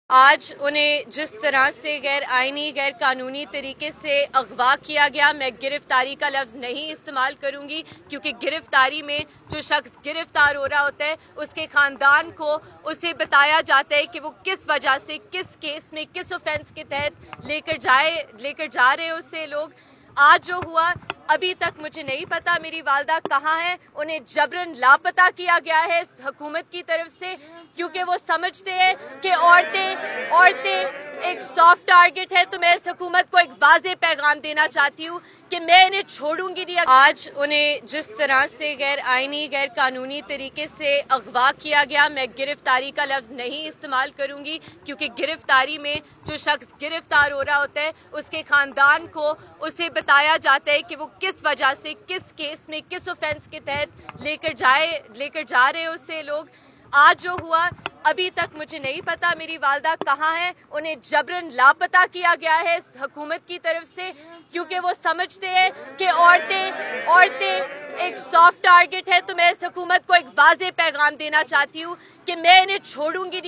آج انہیں جس طرح سے غیر آئینی غیر قانونی طریقے سے اغوا کیا گیا، میں گرفتاری کا لفظ نہیں استعمال کروں گی، کیونکہ گرفتاری میں جو شخص گرفتار ہو رہا ہوتا ہے اس کے خاندان کو اسے بتایا جاتا ہے کہ وہ کس وجہ سے، کس کیس میں، کس اوفینس کے تحت لے کر جا رہے اسے لوگ۔ آج جو ہوا ابھی تک مجھے نہیں پتا میری والدہ کہاں ہے، انہیں جبراً لاپتہ کیا گیا ہے اس حکومت کی طرف سے، کیونکہ وہ سمجھتے ہیں کہ عورتیں ایک سافٹ ٹارگٹ ہے۔ تو میں اس حکومت کو ایک واضح پیغام دینا چاہتی ہوں کہ میں انہیں چھوڑوں گی نہیں۔ آج انہیں جس طرح سے غیر آئینی غیر قانونی طریقے سے اغوا کیا گیا، میں گرفتاری کا لفظ نہیں استعمال کروں گی، کیونکہ گرفتاری میں جو شخص گرفتار ہو رہا ہوتا ہے اس کے خاندان کو اسے بتایا جاتا ہے کہ وہ کس وجہ سے، کس کیس میں، کس اوفینس کے تحت لے کر جا رہے اسے لوگ۔ آج جو ہوا ابھی تک مجھے نہیں پتا میری والدہ کہاں ہے، انہیں جبراً لاپتہ کیا گیا ہے اس حکومت کی طرف سے، کیونکہ وہ سمجھتے ہیں کہ عورتیں ایک سافٹ ٹارگٹ ہے۔ تو میں اس حکومت کو ایک واضح پیغام دینا چاہتی ہوں کہ میں انہیں چھوڑوں گی نہیں۔